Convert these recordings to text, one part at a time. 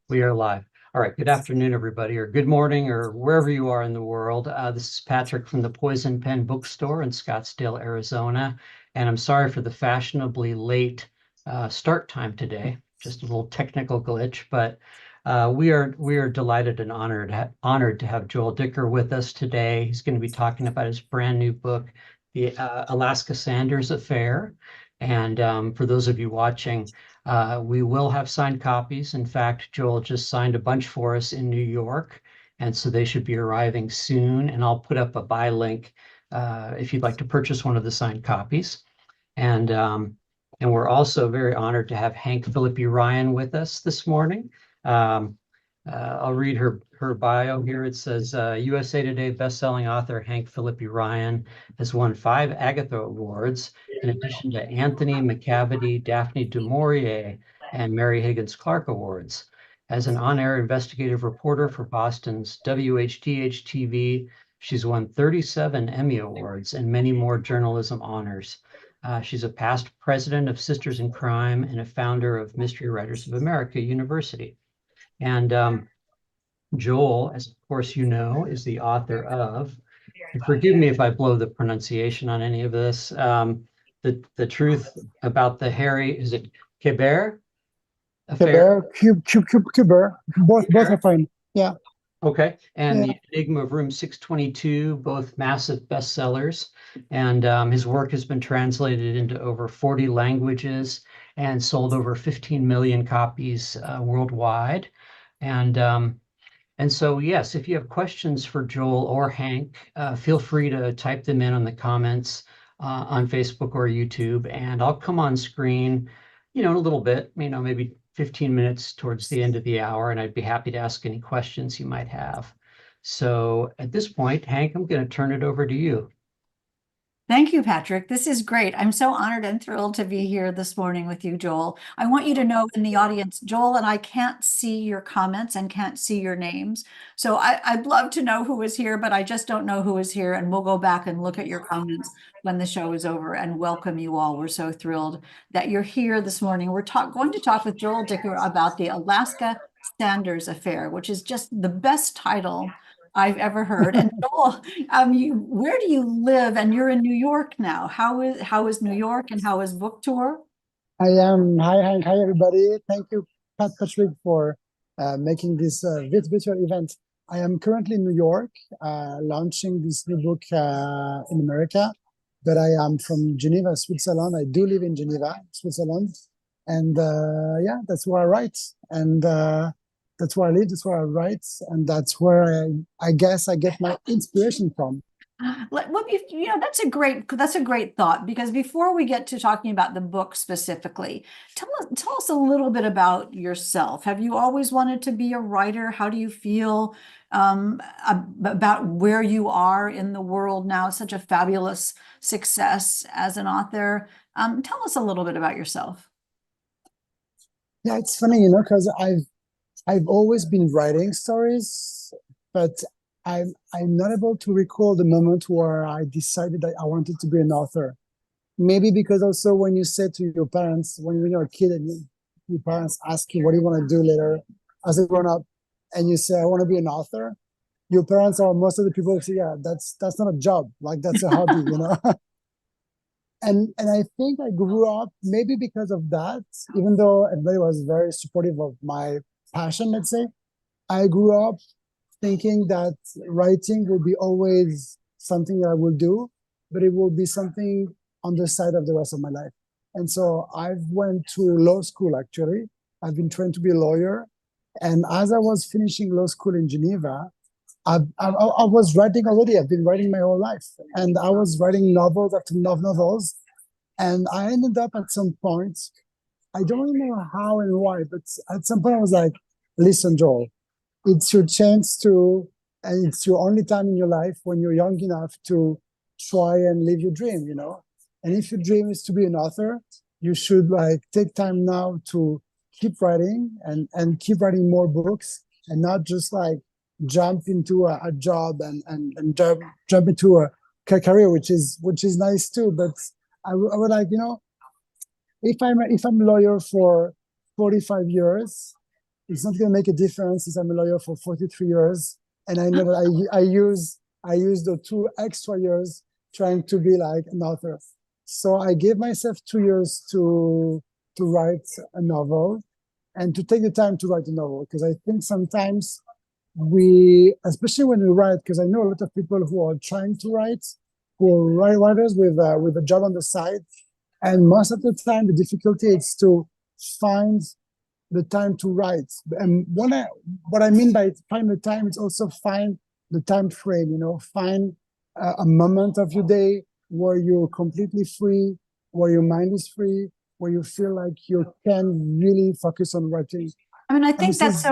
We are live. All right. Good afternoon, everybody, or good morning, or wherever you are in the world. This is Patrick from the Poison Pen Bookstore in Scottsdale, Arizona. And I'm sorry for the fashionably late start time today. Just a little technical glitch, but we are delighted and honored to have Joël Dicker with us today. He's going to be talking about his brand new book, The Alaska Sanders Affair. And for those of you watching, we will have signed copies. In fact, Joel just signed a bunch for us in New York, and so they should be arriving soon. And I'll put up a buy link if you'd like to purchase one of the signed copies. And we're also very honored to have Phillippi Ryan with us this morning. I'll read her bio here. It says USA Today bestselling author Phillippi Ryan has won 5 Agatha Awards, in addition to Anthony McCavity, Daphne du Maurier, and Mary Higgins Clark Awards. As an on-air investigative reporter for Boston's WHDH-TV, she's won 37 Emmy Awards and many more journalism honors. She's a past president of Sisters in Crime and a founder of Mystery Writers of America University. And Joel, as of course you know, is the author of, and forgive me if I blow the pronunciation on any of this, the truth about the Harry, is it Quebert affair? Quebert, both are fine. Yeah. Okay, and Yeah. the Enigma of Room 622, both massive bestsellers. And his work has been translated into over 40 languages and sold over 15 million copies worldwide. And so, yes, if you have questions for Joel or Hank, feel free to type them in the comments on Facebook or YouTube, and I'll come on screen, in a little bit, maybe 15 minutes towards the end of the hour, and I'd be happy to ask any questions you might have. So at this point, Hank, I'm going to turn it over to you. Thank you, Patrick. This is great. I'm so honored and thrilled to be here this morning with you, Joel. I want you to know in the audience, Joel and I can't see your comments and can't see your names. So I'd love to know who is here, but I just don't know who is here. And we'll go back and look at your comments when the show is over and welcome you all. We're so thrilled that you're here this morning. We're going to talk with Joël Dicker about the Alaska Sanders Affair, which is just the best title I've ever heard. And Joel, where do you live? And you're in New York now. How is New York and how is book tour? Hi, everybody. Thank you, Patrick, for making this virtual event. I am currently in New York, launching this new book in America, but I am from Geneva, Switzerland. I do live in Geneva, Switzerland, and yeah, that's where I write, and that's where I live, that's where I write, and that's where I guess I get my inspiration from. Well, that's a great thought, because before we get to talking about the book specifically, tell us a little bit about yourself. Have you always wanted to be a writer? How do you feel about where you are in the world now? Such a fabulous success as an author. Tell us a little bit about yourself. Yeah, it's funny, because I've always been writing stories, but I'm not able to recall the moment where I decided that I wanted to be an author. Maybe because also when you say to your parents, when you're a kid and your parents ask you, what do you want to do later as a grown-up? And you say, I want to be an author. Your parents, or most of the people, say, yeah, that's not a job. Like, that's a hobby, And I think I grew up maybe because of that, even though everybody was very supportive of my passion, let's say, I grew up thinking that writing will be always something that I will do, but it will be something on the side of the rest of my life. And so I went to law school, actually. I've been trained to be a lawyer. And as I was finishing law school in Geneva, I was writing already. I've been writing my whole life. And I was writing novels after novels. And I ended up at some point, I don't really know how and why, but at some point I was like, listen, Joel, it's your chance to, and it's your only time in your life when you're young enough to try and live your dream, And if your dream is to be an author, you should take time now to keep writing and keep writing more books, and not just jump into a job and jump into a career, which is nice too. But I would if I'm a lawyer for 45 years, It's not going to make a difference since I'm a lawyer for 43 years. And I know that I use the 2 extra years trying to be like an author. So I gave myself 2 years to write a novel and to take the time to write a novel. Because I think sometimes especially when we write, because I know a lot of people who are trying to write, who are writers with a job on the side. And most of the time, the difficulty is to find the time to write. And what I mean by find the time, it's also find the time frame, find a moment of your day where you're completely free, where your mind is free, where you feel like you can really focus on writing. I mean, I think that's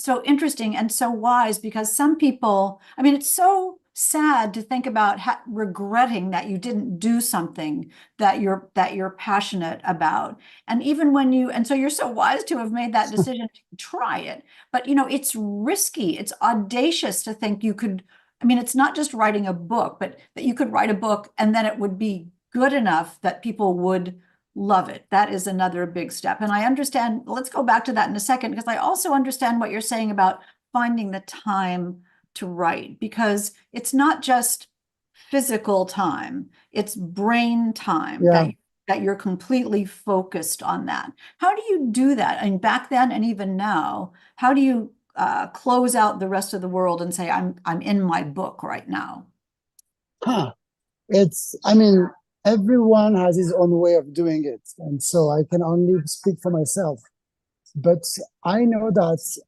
so interesting and so wise, because some people, I mean, it's so sad to think about regretting that you didn't do something that you're passionate about. And even when so you're so wise to have made that decision to try it. But it's risky, it's audacious to think you could, I mean, it's not just writing a book, but that you could write a book and then it would be good enough that people would love it. That is another big step. And I understand, let's go back to that in a second, because I also understand what you're saying about finding the time to write, because it's not just physical time, it's brain time that you're completely focused on that. How do you do that? I mean, back then and even now, how do you close out the rest of the world and say, I'm in my book right now? Everyone has his own way of doing it. And so I can only speak for myself. But I know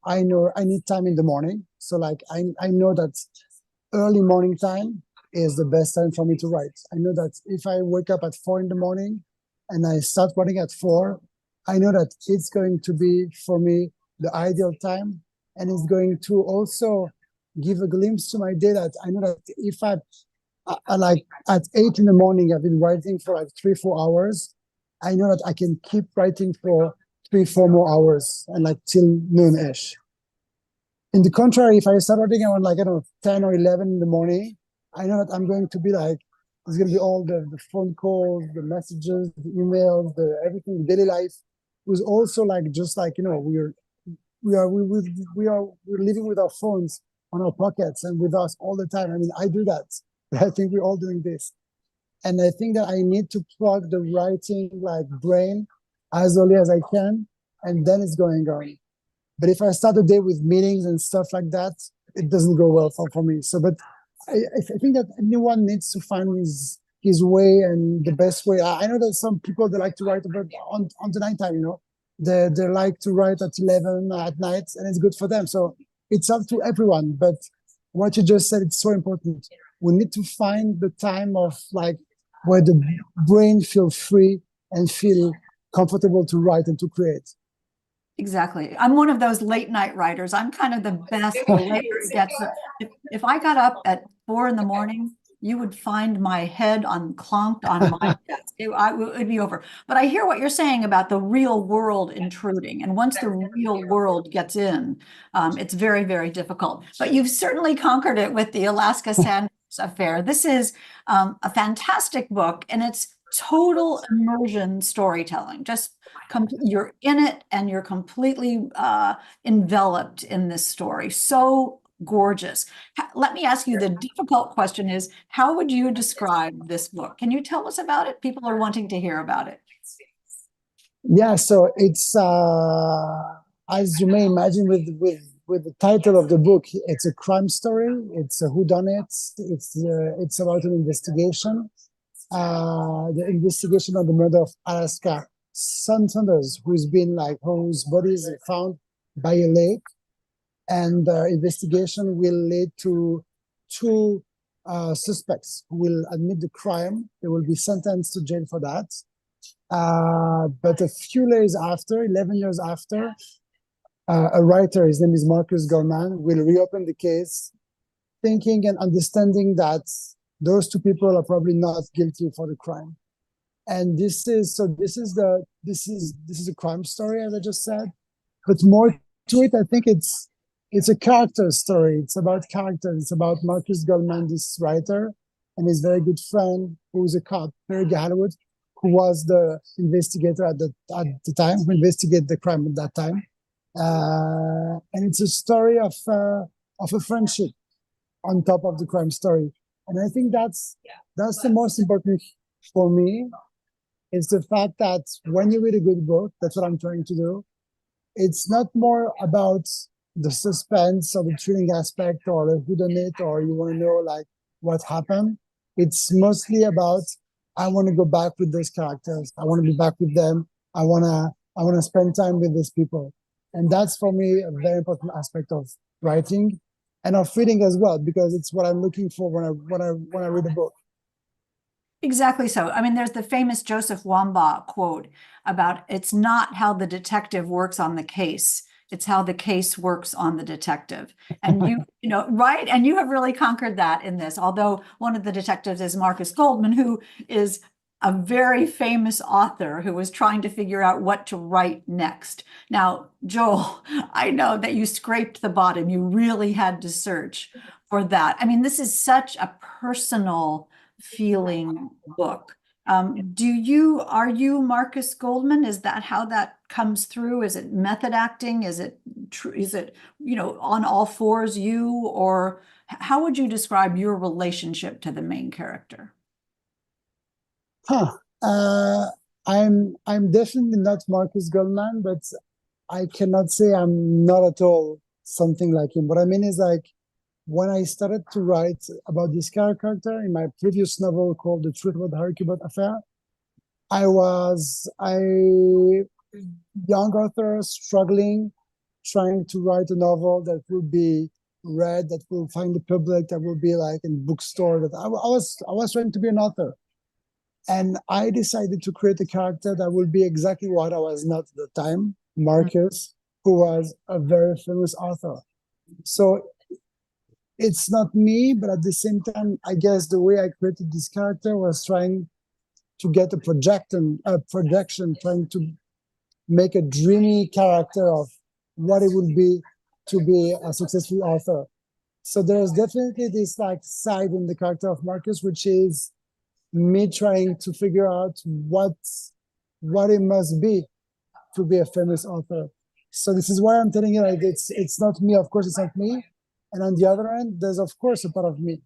I need time in the morning. So like I know that early morning time is the best time for me to write. I know that if I wake up at 4 in the morning and I start writing at 4, I know that it's going to be for me the ideal time. And it's going to also give a glimpse to my day that I know that if I like at 8 in the morning, I've been writing for like 3-4 hours. I know that I can keep writing for 3-4 more hours and like till noon-ish. In the contrary, if I start writing around like, 10 or 11 in the morning, I know that I'm going to be like, there's going to be all the phone calls, the messages, the emails, the everything, daily life. It was also like, just like, we're living with our phones on our pockets and with us all the time. I mean, I do that. I think we're all doing this. And I think that I need to plug the writing like brain as early as I can, and then it's going on. But if I start the day with meetings and stuff like that, it doesn't go well for me. So, but I think that anyone needs to find his way and the best way. I know that some people, they like to write about on the nighttime, they like to write at 11 at night, and it's good for them. So it's up to everyone. But what you just said, it's so important. We need to find the time of like where the brain feels free and feel comfortable to write and to create. Exactly. I'm one of those late night writers. I'm kind of the best. The later it gets. If I got up at 4 in the morning, you would find my head clonked on my desk. It would be over. But I hear what you're saying about the real world intruding. And once the real world gets in, it's very, very difficult. But you've certainly conquered it with the Alaska Sandwich Affair. This is a fantastic book, and it's total immersion storytelling. Just you're in it and you're completely enveloped in this story. So gorgeous. Let me ask you, the difficult question is, how would you describe this book? Can you tell us about it? People are wanting to hear about it. Yeah, so it's as you may imagine with the title of the book, it's a crime story. It's a whodunit. It's about an investigation. The investigation on the murder of Alaska Sanders, whose bodies are found by a lake, and the investigation will lead to 2 suspects who will admit the crime. They will be sentenced to jail for that. But a few years after, 11 years after, a writer, his name is Goldman, will reopen the case, thinking and understanding that those 2 people are probably not guilty for the crime. And this is a crime story, as I just said. But more to it, I think it's a character story. It's about characters. It's about Goldman, this writer, and his very good friend, who's a cop, Perry Gahalowood, who was the investigator at the time, who investigated the crime at that time. And it's a story of a friendship on top of the crime story. And I think that's the most important for me, is the fact that when you read a good book, that's what I'm trying to do. It's not more about the suspense or the thrilling aspect or the whodunit, or you want to know like what happened. It's mostly about, I want to go back with those characters. I want to be back with them. I wanna spend time with these people. And that's for me a very important aspect of writing and of reading as well, because it's what I'm looking for when I read a book. Exactly so. I mean, there's the famous Joseph Wambaugh quote about it's not how the detective works on the case, it's how the case works on the detective. And you know, right? And you have really conquered that in this, although one of the detectives is Marcus Goldman, who is a very famous author who was trying to figure out what to write next. Now, Joel, I know that you scraped the bottom. You really had to search for that. I mean, this is such a personal feeling book. Are you Marcus Goldman? Is that how that comes through? Is it method acting? Is it on all fours you, or how would you describe your relationship to the main character? Huh. I'm definitely not Marcus Goldman, but I cannot say I'm not at all something like him. What I mean is, like, when I started to write about this character in my previous novel called The Truth About the Harry Quebert Affair, I was a young author struggling, trying to write a novel that would be read, that will find the public, that will be like in bookstore. That I was trying to be an author. And I decided to create a character that would be exactly what I was not at the time, Marcus, who was a very famous author. So it's not me, but at the same time, I guess the way I created this character was trying to get a projection, trying to make a dreamy character of what it would be to be a successful author. So there's definitely this like side in the character of Marcus, which is me trying to figure out what it must be to be a famous author. So this is why I'm telling you, like, it's not me. Of course, it's not me. And on the other end, there's of course a part of me.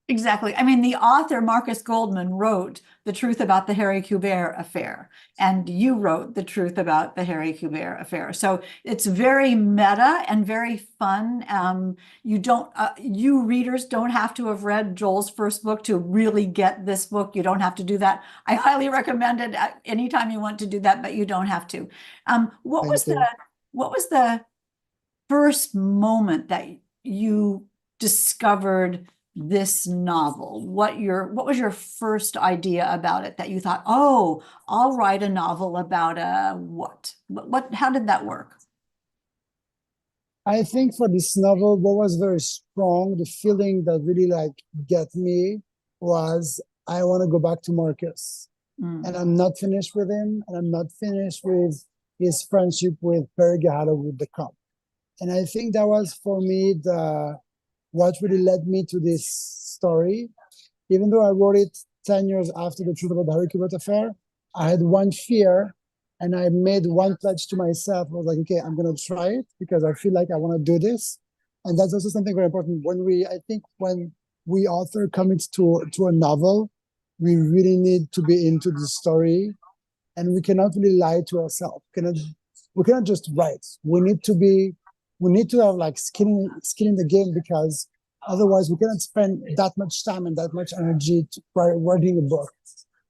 Exactly. I mean, the author, Marcus Goldman, wrote The Truth About the Harry Quebert Affair, and you wrote The Truth About the Harry Quebert Affair. So it's very meta and very fun. You readers don't have to have read Joel's first book to really get this book. You don't have to do that. I highly recommend it anytime you want to do that, but you don't have to. What was the first moment that you discovered this novel? What was your first idea about it that you thought, oh, I'll write a novel about how did that work? I think for this novel, what was very strong, the feeling that really like get me, was I want to go back to Marcus. And I'm not finished with him, and I'm not finished with his friendship with Perry Gahalowood, the cop. And I think that was for me what really led me to this story. Even though I wrote it 10 years after The Truth About the Harry Quebert Affair, I had one fear, and I made one pledge to myself. I was like, okay, I'm going to try it because I feel like I want to do this. And that's also something very important. When we author commit to a novel, we really need to be into the story, and we cannot really lie to ourselves. We cannot just write. We need to have like skin in the game, because otherwise we cannot spend that much time and that much energy writing a book.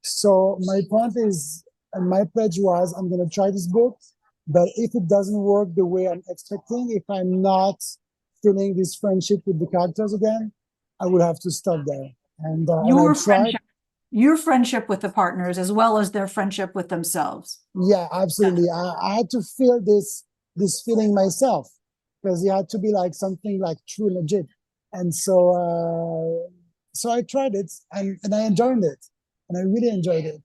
So my point is, and my pledge was, I'm going to try this book, but if it doesn't work the way I'm expecting, if I'm not feeling this friendship with the characters again, I will have to stop there. And your friendship with the partners as well as their friendship with themselves. Yeah, absolutely. I had to feel this feeling myself, because it had to be like something like true and legit. And so I tried it, and I enjoyed it, and I really enjoyed it.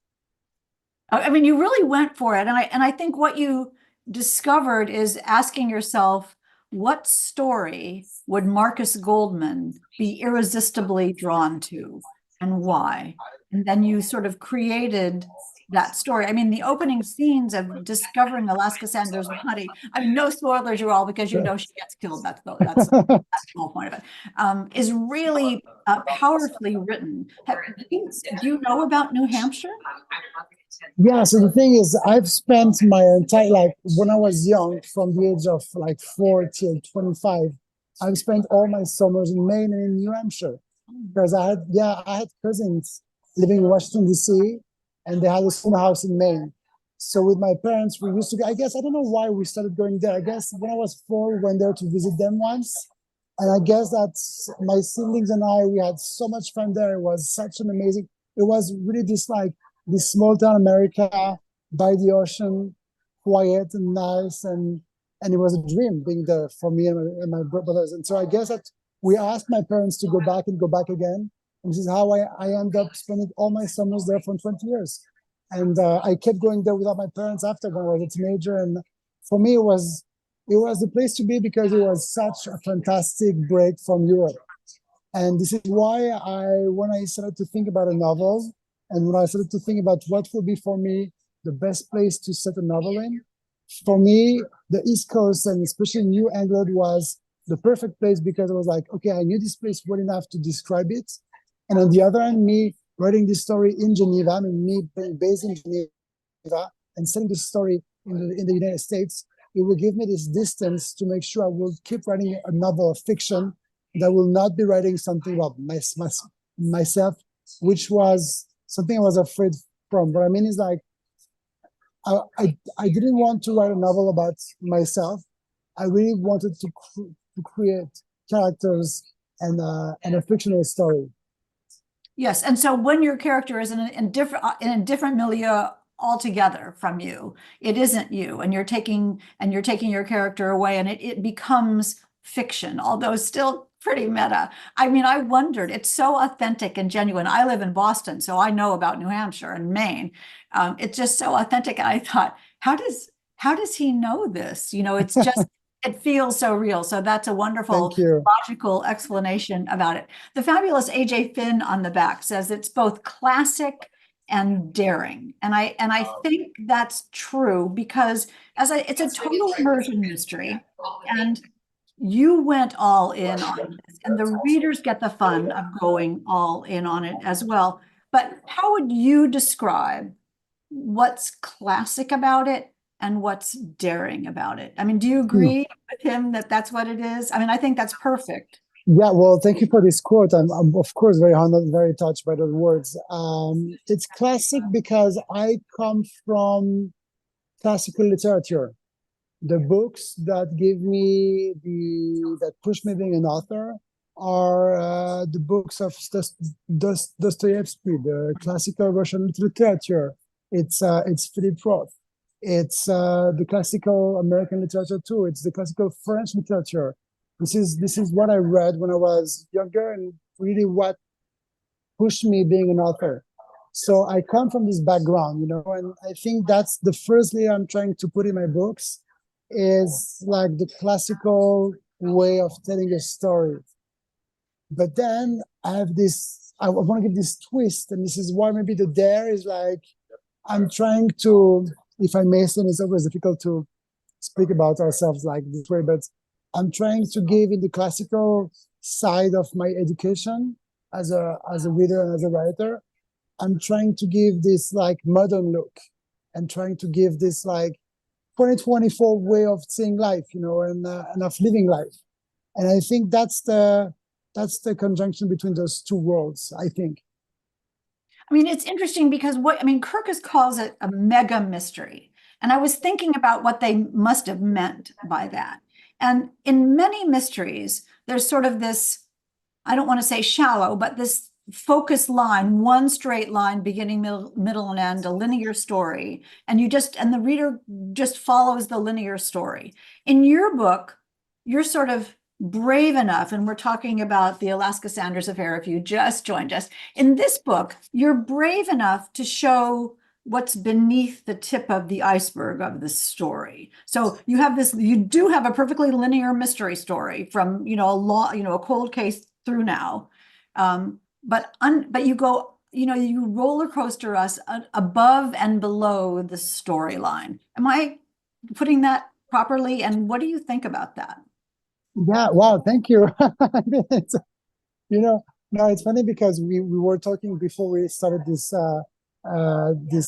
I mean, you really went for it. And I think what you discovered is asking yourself, what story would Marcus Goldman be irresistibly drawn to, and why? And then you sort of created that story. I mean, the opening scenes of discovering Alaska Sanders' body, I mean, no spoilers at all, because you know she gets killed. That's the whole point of it. Is really powerfully written. Do you know about New Hampshire? Yeah, so the thing is, I've spent my entire life, when I was young, from the age of like 4 till 25, I've spent all my summers in Maine and in New Hampshire. Because I had cousins living in Washington, D.C., and they had a summer house in Maine. So with my parents, we used to go, I guess, I don't know why we started going there. I guess when I was 4, we went there to visit them once. And I guess that my siblings and I, we had so much fun there. It was such an amazing, it was really this like, this small town America by the ocean, quiet and nice. And it was a dream being there for me and my brothers. And so I guess that we asked my parents to go back and go back again. And this is how I ended up spending all my summers there for 20 years. And I kept going there without my parents after when I was a teenager. And for me, it was the place to be because it was such a fantastic break from Europe. And this is why when I started to think about a novel, and when I started to think about what would be for me the best place to set a novel in, for me, the East Coast and especially New England was the perfect place because I was like, okay, I knew this place well enough to describe it. And on the other hand, me writing this story in Geneva, I mean, me being based in Geneva and selling this story in the United States, it will give me this distance to make sure I will keep writing a novel of fiction, that will not be writing something about myself, which was something I was afraid from. What I mean is like, I didn't want to write a novel about myself. I really wanted to create characters and a fictional story. Yes, and so when your character is in a different milieu altogether from you, it isn't you, and you're taking your character away, and it becomes fiction, although still pretty meta. I mean, I wondered, it's so authentic and genuine. I live in Boston, so I know about New Hampshire and Maine. It's just so authentic, and I thought, how does he know this? You know, it's just it feels so real. So that's a wonderful logical explanation about it. The fabulous AJ Finn on the back says it's both classic and daring. And I think that's true because it's a total immersion mystery. And you went all in on this, and the readers get the fun of going all in on it as well. But how would you describe what's classic about it and what's daring about it? I mean, do you agree with him that that's what it is? I mean, I think that's perfect. Yeah, well, thank you for this quote. I'm of course very honored, very touched by those words. It's classic because I come from classical literature. The books that give me that push me being an author are the books of Dostoevsky, the classical Russian literature. It's Philip Roth. It's the classical American literature too. It's the classical French literature. This is what I read when I was younger, and really what pushed me being an author. So I come from this background, you know, and I think that's the first layer I'm trying to put in my books, is like the classical way of telling a story. But then I want to give this twist, and this is why maybe the dare is like, I'm trying to, if I may say, it's always difficult to speak about ourselves like this way, but I'm trying to give in the classical side of my education as a reader and as a writer. I'm trying to give this like modern look, and trying to give this like 2024 way of seeing life, you know, and of living life. And I think that's the conjunction between those two worlds, I think. I mean, it's interesting because Kirkus calls it a mega mystery. And I was thinking about what they must have meant by that. And in many mysteries, there's sort of this, I don't want to say shallow, but this focused line, one straight line, beginning, middle, and end, a linear story. And the reader just follows the linear story. In your book, you're sort of brave enough, and we're talking about the Alaska Sanders affair if you just joined us. In this book, you're brave enough to show what's beneath the tip of the iceberg of the story. So you do have a perfectly linear mystery story from, a cold case through now. But you go you roller coaster us above and below the storyline. Am I putting that properly? And what do you think about that? Yeah, wow, thank you. It's, no, it's funny because we were talking before we started this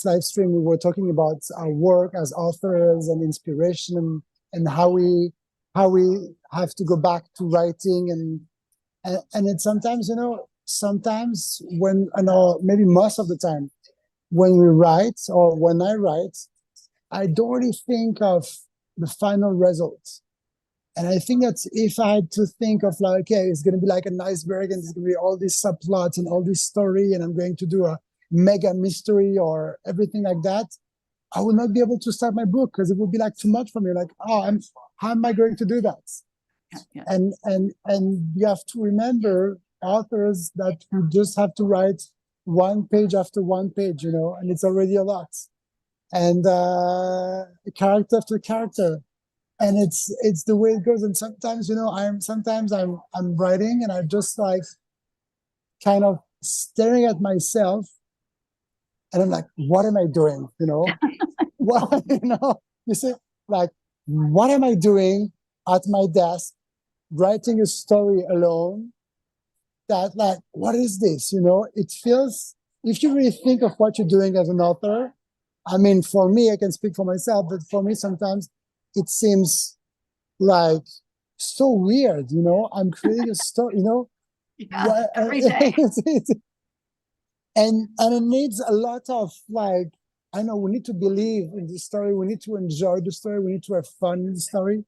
live stream. We were talking about our work as authors and inspiration, and how we have to go back to writing, and it's sometimes, sometimes when, I know, maybe most of the time when we write, or when I write, I don't really think of the final result. And I think that if I had to think of like, okay, it's going to be like an iceberg, and there's going to be all these subplots and all this story, and I'm going to do a mega mystery or everything like that, I would not be able to start my book, because it would be like too much for me. Like, how am I going to do that? Yeah. And you have to remember, authors, that you just have to write one page after one page, and it's already a lot. And character after character. And it's the way it goes. And sometimes, I'm writing, and I'm just like kind of staring at myself, and I'm like, what am I doing? What, you see, like, what am I doing at my desk, writing a story alone? That, like, what is this? It feels, if you really think of what you're doing as an author, I mean, for me, I can speak for myself, but for me, sometimes it seems like so weird, I'm creating a story, Yeah, every day. and it needs a lot of, like, I know we need to believe in the story, we need to enjoy the story, we need to have fun in the story.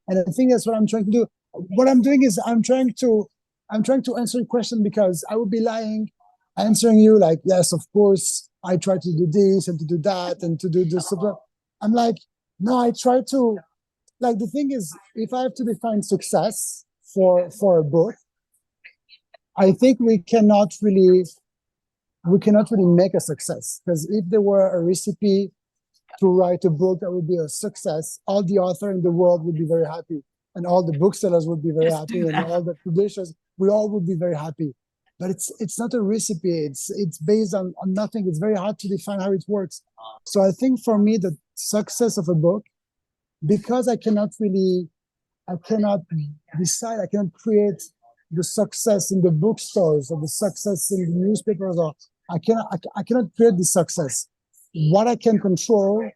And I think that's what I'm trying to do. What I'm doing is I'm trying to answer your question, because I would be lying answering you like, yes, of course, I try to do this and to do that and to do this. I'm like, no, I try to, like, the thing is, if I have to define success for a book, I think we cannot really make a success, because if there were a recipe to write a book that would be a success, all the author in the world would be very happy, and all the booksellers would be very happy, and all the publishers, we all would be very happy. But it's not a recipe. It's based on nothing. It's very hard to define how it works. So I think for me, the success of a book, because I cannot decide, I cannot create the success in the bookstores or the success in the newspapers, or I cannot create the success. What I can control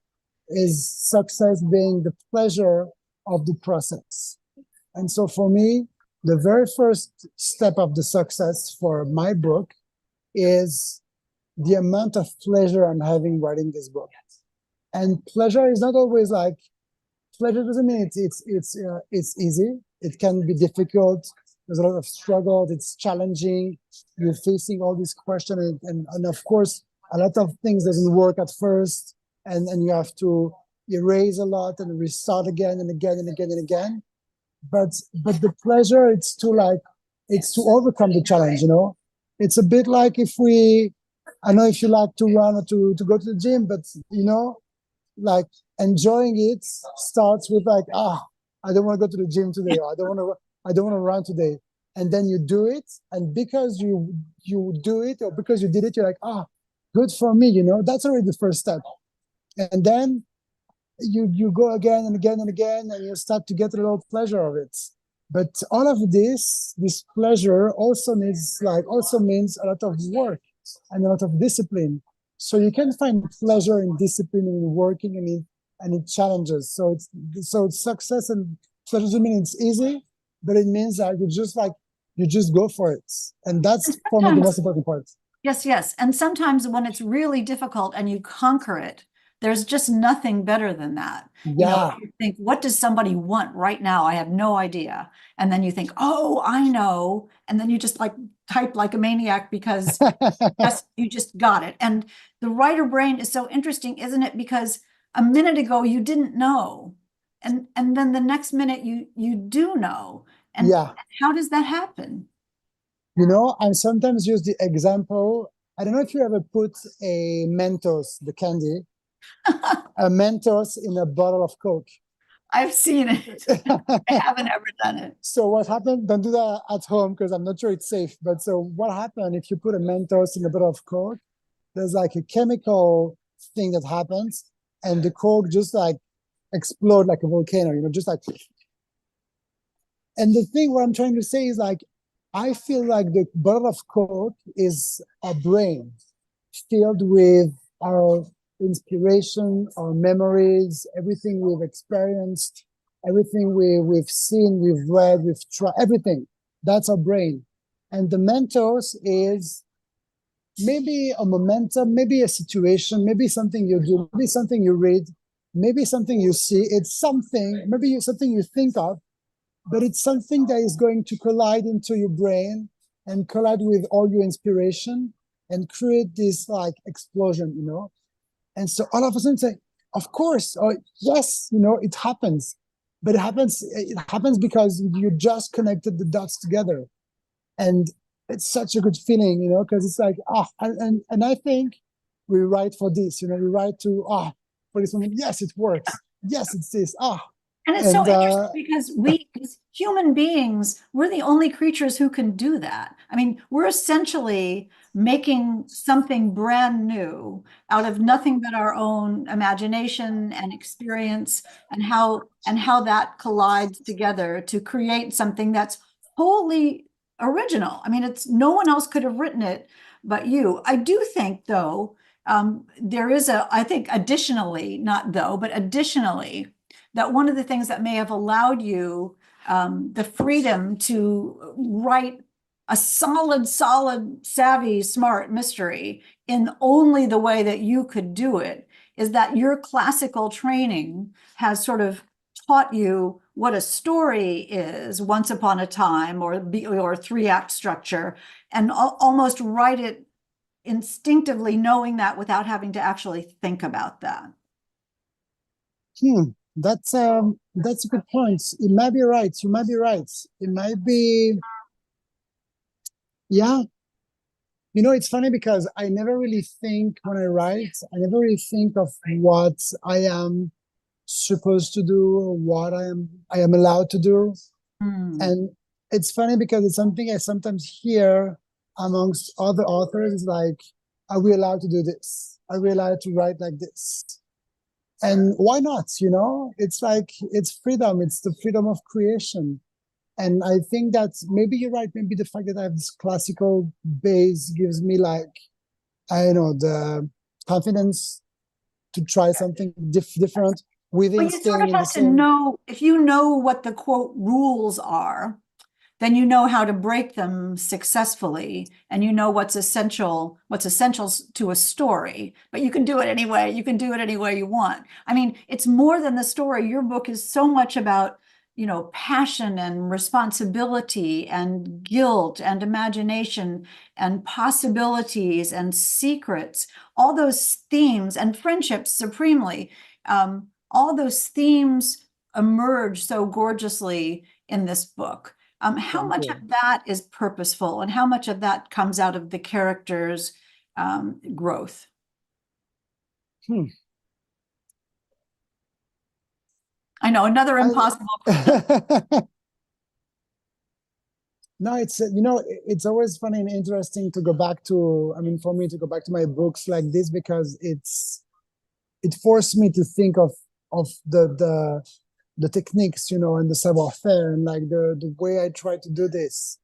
is success being the pleasure of the process. And so for me, the very first step of the success for my book is the amount of pleasure I'm having writing this book. And pleasure is not always like, pleasure doesn't mean it's easy. It can be difficult. There's a lot of struggle. It's challenging. You're facing all these questions, and of course, a lot of things doesn't work at first, and you have to erase a lot and restart again and again and again and again. But the pleasure, it's to overcome the challenge. It's a bit like, I know if you like to run or to go to the gym, but like, enjoying it starts with like, I don't want to go to the gym today, or I don't want to run today. And then you do it, and because you do it, or because you did it, you're like, good for me, that's already the first step. And then you go again and again and again, and you start to get a little pleasure of it. But all of this pleasure also means a lot of work and a lot of discipline. So you can find pleasure in discipline and in working and in challenges. So it's success and pleasure doesn't mean it's easy, but it means that you just go for it. And that's for me the most important part. Yes. And sometimes when it's really difficult and you conquer it, there's just nothing better than that. Yeah. You think, what does somebody want right now? I have no idea. And then you think, oh, I know. And then you just like type like a maniac because you just got it. And the writer brain is so interesting, isn't it? Because a minute ago you didn't know. And then the next minute you do know. And yeah. How does that happen? I sometimes use the example. I don't know if you ever put a Mentos, the candy, a Mentos in a bottle of Coke. I've seen it. I haven't ever done it. So what happened? Don't do that at home because I'm not sure it's safe. But so what happened if you put a Mentos in a bottle of Coke? There's like a chemical thing that happens, and the Coke just like explode like a volcano, just like. And the thing what I'm trying to say is like, I feel like the bottle of Coke is a brain filled with our inspiration, our memories, everything we've experienced, everything we've seen, we've read, we've tried, everything. That's our brain. And the Mentos is maybe a momentum, maybe a situation, maybe something you do, maybe something you read, maybe something you see. It's something, maybe something you think of, but it's something that is going to collide into your brain and collide with all your inspiration and create this like explosion, And so all of a sudden say, of course, oh, yes, it happens. But it happens because you just connected the dots together. And it's such a good feeling, because it's like, and I think we write for this, we write to, for this moment, yes, it works. Yes, it's this, And it's so interesting because as human beings, we're the only creatures who can do that. I mean, we're essentially making something brand new out of nothing but our own imagination and experience, and how that collides together to create something that's wholly original. I mean, it's no one else could have written it but you. I do think, though, there is I think additionally, not though, but additionally, that one of the things that may have allowed you the freedom to write a solid, savvy, smart mystery in only the way that you could do it is that your classical training has sort of taught you what a story is, once upon a time, or three-act structure, and almost write it instinctively, knowing that without having to actually think about that. That's a good point. It might be right. You might be right. It might be, yeah. It's funny because I never really think when I write, I never really think of what I am supposed to do, or what I am allowed to do. And it's funny because it's something I sometimes hear amongst other authors. It's like, are we allowed to do this? Are we allowed to write like this? And why not? It's like, it's freedom. It's the freedom of creation. And I think that maybe you're right. Maybe the fact that I have this classical base gives me like, I don't know, the confidence to try something different within Well, you sort of staying in the have to same. know, if you know what the quote rules are, then you know how to break them successfully, and you know what's essential to a story. But you can do it anyway. You can do it any way you want. I mean, it's more than the story. Your book is so much about, passion and responsibility and guilt and imagination and possibilities and secrets, all those themes, and friendships supremely. All those themes emerge so gorgeously in this book. How much of that is purposeful, and how much of that comes out of the character's growth? I know, another impossible question. No, it's always funny and interesting to go back to, for me to go back to my books like this, because it forced me to think of the techniques, and the savoir-faire, and like the way I try to do this.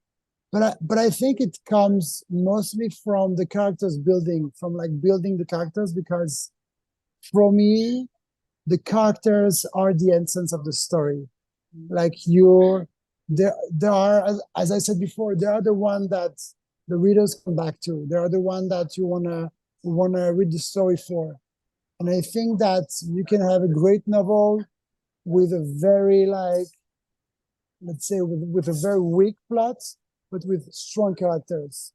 But I think it comes mostly from the characters building, from like building the characters, because for me, the characters are the essence of the story. Like there are, as I said before, they are the one that the readers come back to. They are the one that you wanna read the story for. And I think that you can have a great novel with a very, like, let's say, with a very weak plot, but with strong characters,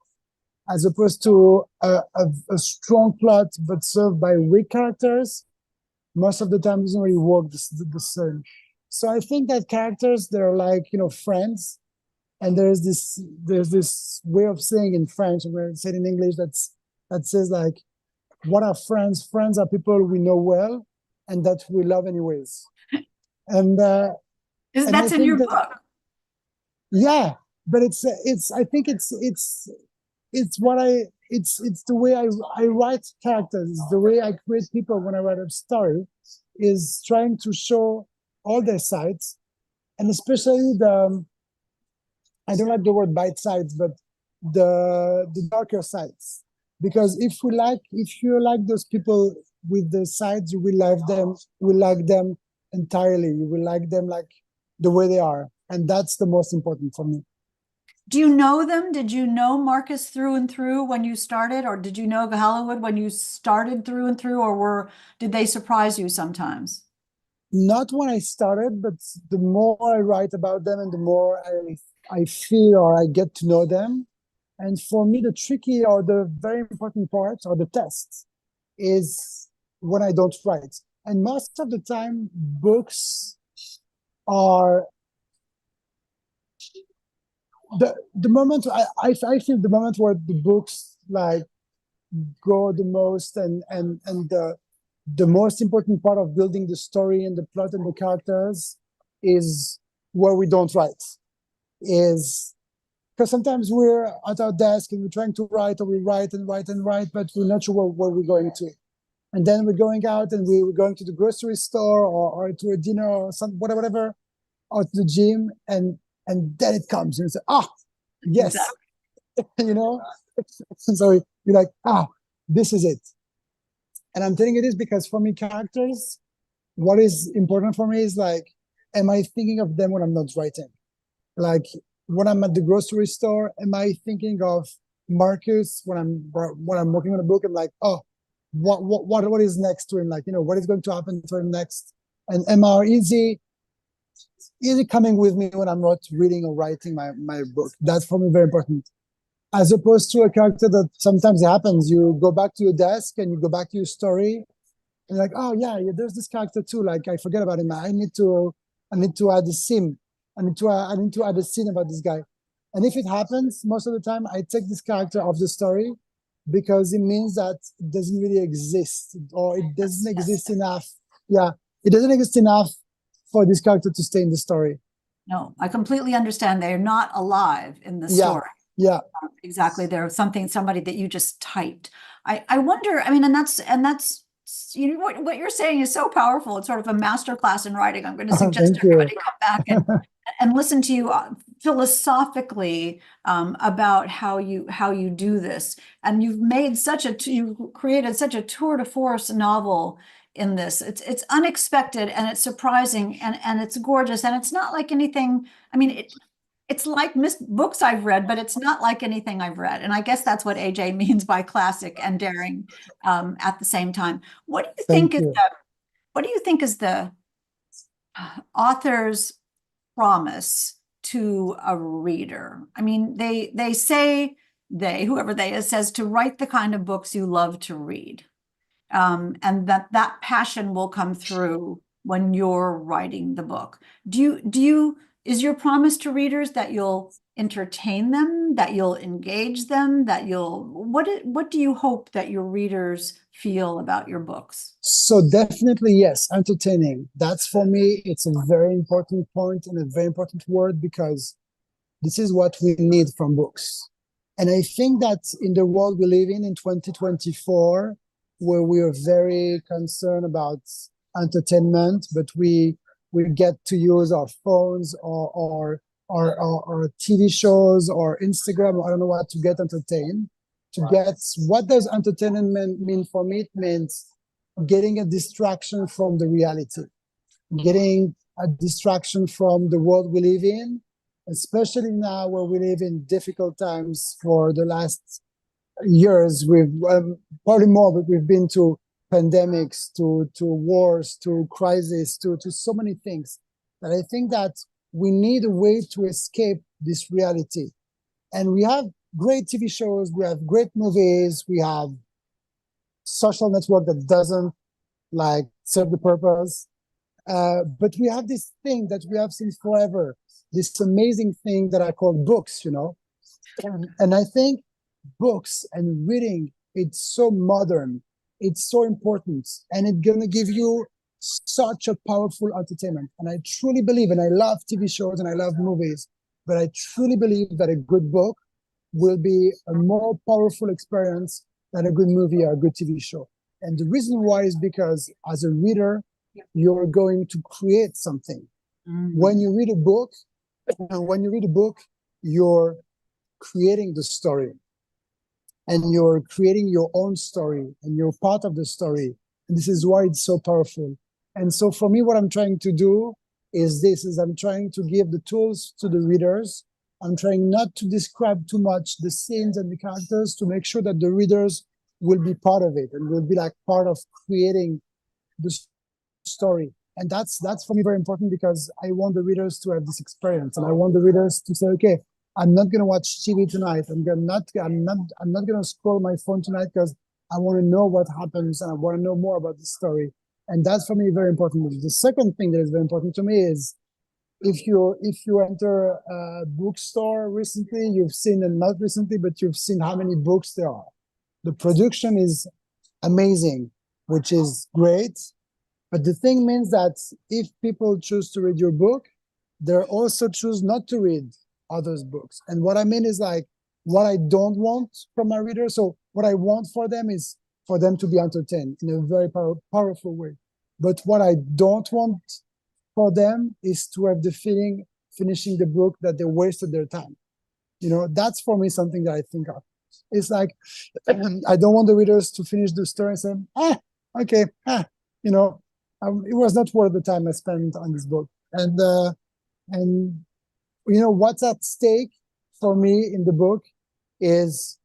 as opposed to a strong plot but served by weak characters. Most of the time, doesn't really work the same. So I think that characters, they're like, friends, and there's this way of saying in French, and we're saying in English, that says like, what are friends? Friends are people we know well and that we love anyways. And and I That's in think your that, book. yeah, but I think it's what it's the way I write characters, the way I create people when I write a story, is trying to show all their sides, and especially I don't like the word bite sides, but the darker sides. Because if you like those people with the sides, you will like them entirely. You will like them like the way they are. And that's the most important for me. Do you know them? Did you know Marcus through and through when you started, or did you know Gahalowood when you started through and through, or did they surprise you sometimes? Not when I started, but the more I write about them and the more I feel or I get to know them. And for me, the tricky or the very important part or the test is when I don't write. And most of the time, books are the moment I feel the moment where the books like go the most and the most important part of building the story and the plot and the characters is where we don't write. Is because sometimes we're at our desk and we're trying to write, or we write and write and write, but we're not sure where we're going to. And then we're going out and we're going to the grocery store or to a dinner or some whatever, or to the gym, and then it comes and you say, yes, Exactly. you know. So you're like, this is it. And I'm telling you this because for me, characters, what is important for me is like, am I thinking of them when I'm not writing? Like when I'm at the grocery store, am I thinking of Marcus when I'm working on a book? I'm like, what is next to him? Like, what is going to happen to him next? And am I easy coming with me when I'm not reading or writing my book? That's for me very important. As opposed to a character that sometimes happens, you go back to your desk and you go back to your story, and you're like, yeah, there's this character too. Like I forget about him. I need to add a scene. I need to add a scene about this guy. And if it happens, most of the time I take this character off the story because it means that it doesn't really exist, or it doesn't exist enough. Yeah, it doesn't exist enough for this character to stay in the story. No, I completely understand. They're not alive in the Yeah, story. yeah. Exactly. They're somebody that you just typed. I wonder, I mean, and that's, what you're saying is so powerful. It's sort of a master class in writing. I'm going to suggest Thank you. everybody come back and listen to you philosophically about how you do this. And you created such a tour de force novel in this. It's unexpected and it's surprising and it's gorgeous, and it's not like anything. I mean, it's like books I've read, but it's not like anything I've read. And I guess that's what AJ means by classic and daring at the same time. What do you think Thank is you. the author's promise to a reader? I mean, they say, whoever they is, says to write the kind of books you love to read. And that passion will come through when you're writing the book. Is your promise to readers that you'll entertain them, that you'll engage them, what do you hope that your readers feel about your books? So definitely, yes, entertaining. That's for me, it's a very important point and a very important word, because this is what we need from books. And I think that in the world we live in 2024, where we are very concerned about entertainment, but we get to use our phones or TV shows or Instagram, or I don't know what, to get entertained. What does entertainment mean for me? It means getting a distraction from the reality, getting a distraction from the world we live in, especially now where we live in difficult times. For the last years, we've probably more, but we've been to pandemics, to wars, to crises, to so many things that I think that we need a way to escape this reality. And we have great TV shows, we have great movies, we have social network that doesn't like serve the purpose. But we have this thing that we have since forever, this amazing thing that I call books, And I think books and reading, it's so modern, it's so important, and it's gonna give you such a powerful entertainment. And I truly believe, and I love TV shows and I love movies, but I truly believe that a good book will be a more powerful experience than a good movie or a good TV show. And the reason why is because as a reader, you're going to create something. When you read a book, you're creating the story. And you're creating your own story, and you're part of the story. And this is why it's so powerful. And so for me, what I'm trying to do is I'm trying to give the tools to the readers. I'm trying not to describe too much the scenes and the characters to make sure that the readers will be part of it and will be like part of creating the story. And that's for me very important, because I want the readers to have this experience, and I want the readers to say, okay, I'm not going to watch TV tonight. I'm not going to scroll my phone tonight, because I want to know what happens and I want to know more about the story. And that's for me very important. The second thing that is very important to me is if you enter a bookstore recently, you've seen, and not recently, but you've seen how many books there are. The production is amazing, which is great. But the thing means that if people choose to read your book, they also choose not to read others' books. And what I mean is like what I don't want from my readers. So what I want for them is for them to be entertained in a very powerful way. But what I don't want for them is to have the feeling finishing the book that they wasted their time. That's for me something that I think of. It's like, I don't want the readers to finish the story and say, okay, it was not worth the time I spent on this book. And what's at stake for me in the book is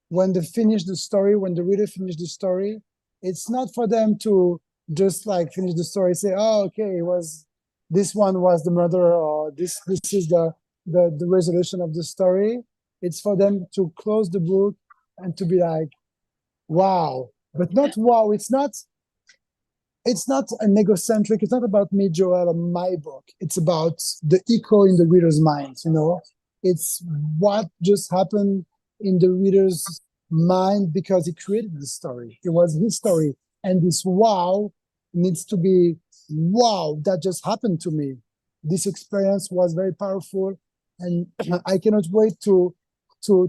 when the reader finishes the story, it's not for them to just like finish the story, say, oh, okay, this one was the murderer, or this is the resolution of the story. It's for them to close the book and to be like, wow, but not wow. It's not an egocentric. It's not about me, Joel, or my book. It's about the echo in the reader's mind. It's what just happened in the reader's mind because he created the story. It was his story. And this wow needs to be, wow, that just happened to me. This experience was very powerful. And I cannot wait to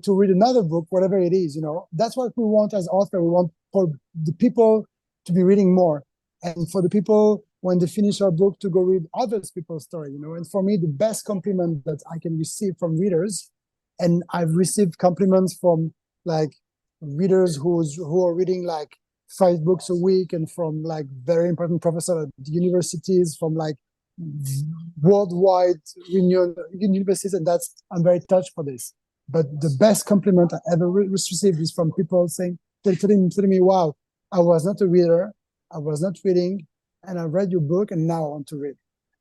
read another book, whatever it is. That's what we want as author. We want for the people to be reading more. And for the people, when they finish our book, to go read other people's story, And for me, the best compliment that I can receive from readers, and I've received compliments from like readers who are reading like 5 books a week, and from like very important professors at universities, from like worldwide universities, and I'm very touched for this. But the best compliment I ever received is from people telling me, wow, I was not a reader. I was not reading, and I read your book, and now I want to read.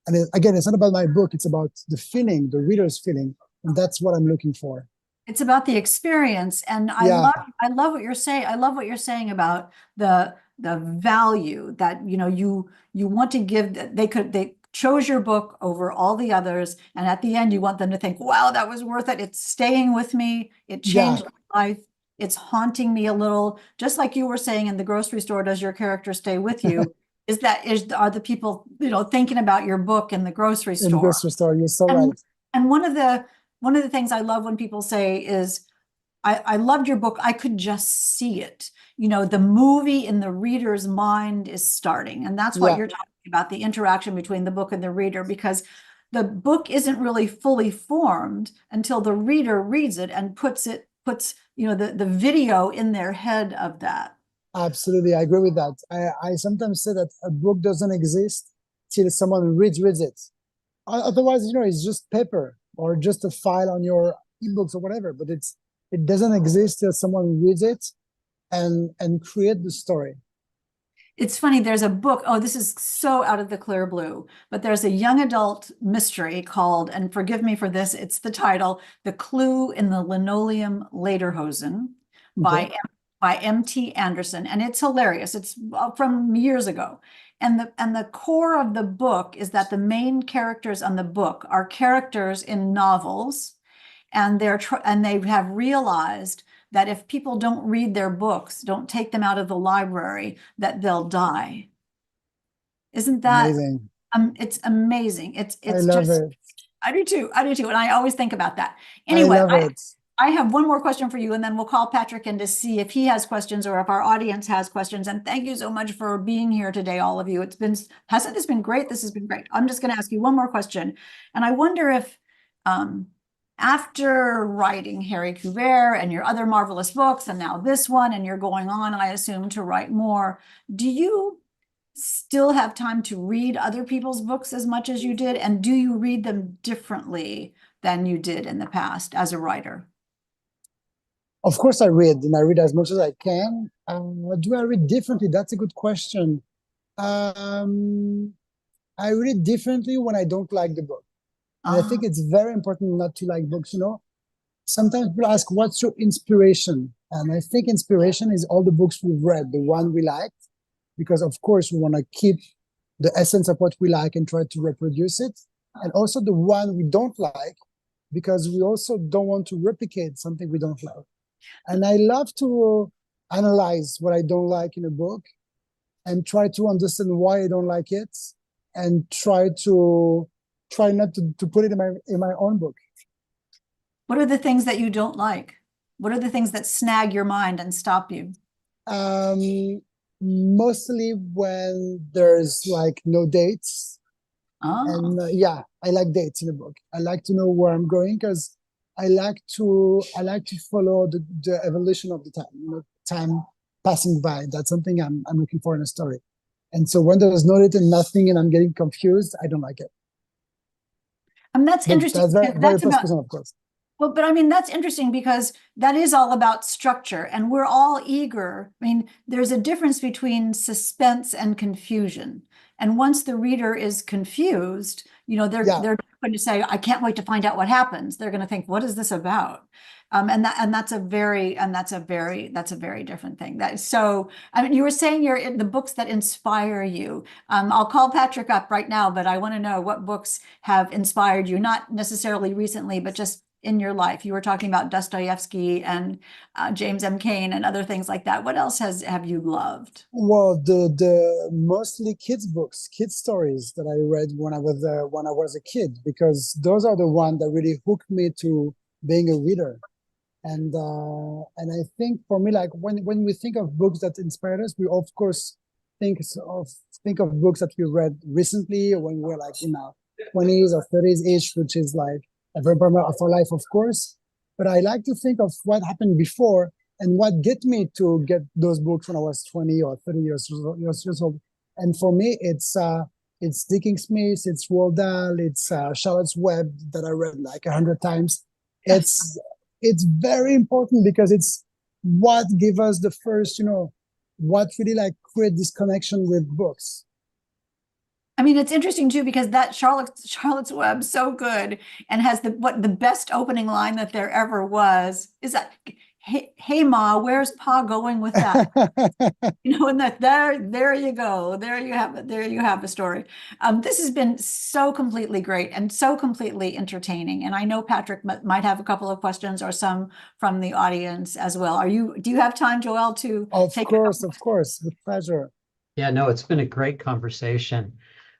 And again, it's not about my book. It's about the feeling, the reader's feeling. And that's what I'm looking for. It's about the experience. And I love what you're saying. I love what you're saying about the value that, you want to give. They chose your book over all the others. And at the end, you want them to think, wow, that was worth it. It's staying with me. It changed my life. It's haunting me a little, just like you were saying in the grocery store. Does your character stay with you? Are the people, thinking about your book in the grocery store? In the grocery store, you're so right. And one of the things I love when people say is, I loved your book. I could just see it. The movie in the reader's mind is starting. And that's what you're talking about, the interaction between the book and the reader, because the book isn't really fully formed until the reader reads it and puts the video in their head of that. Absolutely, I agree with that. I sometimes say that a book doesn't exist till someone reads it. Otherwise, it's just paper or just a file on your ebooks or whatever. But it doesn't exist till someone reads it and create the story. It's funny, there's a book, this is so out of the clear blue, but there's a young adult mystery called, and forgive me for this, it's the title, The Clue in the Linoleum Lederhosen by M.T. Anderson. And it's hilarious. It's from years ago. And the core of the book is that the main characters on the book are characters in novels, and they have realized that if people don't read their books, don't take them out of the library, that they'll die. Isn't that, Amazing. it's amazing. I It's love just, it. I do too. I do too. And I always think about that. I Anyway, love it. I have one more question for you, and then we'll call Patrick in to see if he has questions or if our audience has questions. And thank you so much for being here today, all of you. Hasn't this been great? This has been great. I'm just going to ask you one more question. And I wonder if, after writing Harry Quebert and your other marvelous books, and now this one, and you're going on, I assume, to write more, do you still have time to read other people's books as much as you did? And do you read them differently than you did in the past as a writer? Of course, I read, and I read as much as I can. Do I read differently? That's a good question. I read differently when I don't like the book. And I think it's very important not to like books, you know. Sometimes people ask, what's your inspiration? And I think inspiration is all the books we've read, the one we liked, because of course we want to keep the essence of what we like and try to reproduce it. And also the one we don't like, because we also don't want to replicate something we don't like. And I love to analyze what I don't like in a book and try to understand why I don't like it, and try not to put it in my own book. What are the things that you don't like? What are the things that snag your mind and stop you? Mostly when there's like no dates. And yeah, I like dates in a book. I like to know where I'm going, because I like to follow the evolution of the time, you know, time passing by. That's something I'm looking for in a story. And so when there's no date and nothing and I'm getting confused, I don't like it. That's interesting. That's very, very personal, of course. Well, but I mean, that's interesting because that is all about structure, and we're all eager. I mean, there's a difference between suspense and confusion. And once the reader is confused, you know, they're going to say, I can't wait to find out what happens. They're going to think, what is this about? And that's a very different thing. That is so, I mean, you were saying you're in the books that inspire you. I'll call Patrick up right now, but I want to know what books have inspired you, not necessarily recently, but just in your life. You were talking about Dostoevsky and James M. Cain and other things like that. What else have you loved? Well, the mostly kids books, kids stories that I read when I was a kid, because those are the ones that really hooked me to being a reader. And I think for me, like when we think of books that inspired us, we of course think of books that we read recently, or when we were like in our 20s or 30s ish, which is like a very part of our life, of course. But I like to think of what happened before and what get me to get those books when I was 20 or 30 years old. And for me, it's Dickie Smith, it's Roald Dahl, it's Charlotte's Web that I read like 100 times. It's very important because it's what give us the first, you know, what really like create this connection with books. I mean, it's interesting too, because that Charlotte's Web so good, and has the best opening line that there ever was is that, hey Ma, where's Pa going with that? You know, and there you go. There you have a story. This has been so completely great and so completely entertaining. And I know Patrick might have a couple of questions, or some from the audience as well. Do you have time, Joël, to take? Of course, with pleasure. Yeah, no, it's been a great conversation.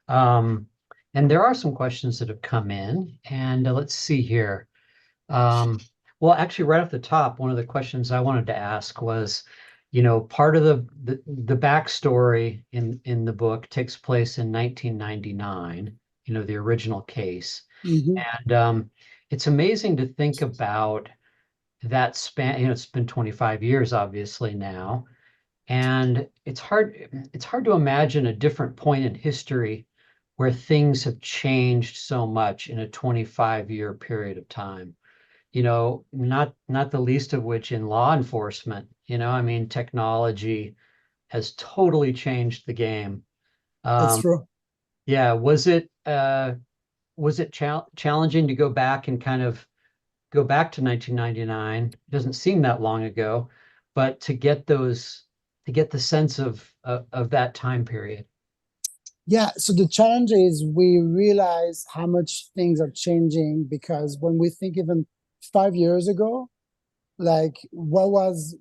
And there are some questions that have come in, and let's see here. Well, actually, right off the top, one of the questions I wanted to ask was, you know, part of the backstory in the book takes place in 1999, you know, the original case. And it's amazing to think about that span. You know, it's been 25 years, obviously, now. And it's hard to imagine a different point in history where things have changed so much in a 25-year period of time. You know, not the least of which in law enforcement. You know, I mean, technology has totally changed the game. That's true. Yeah, was it challenging to go back and kind of go back to 1999? It doesn't seem that long ago, but to get the sense of that time period. Yeah, so the challenge is we realize how much things are changing, because when we think even 5 years ago, like what was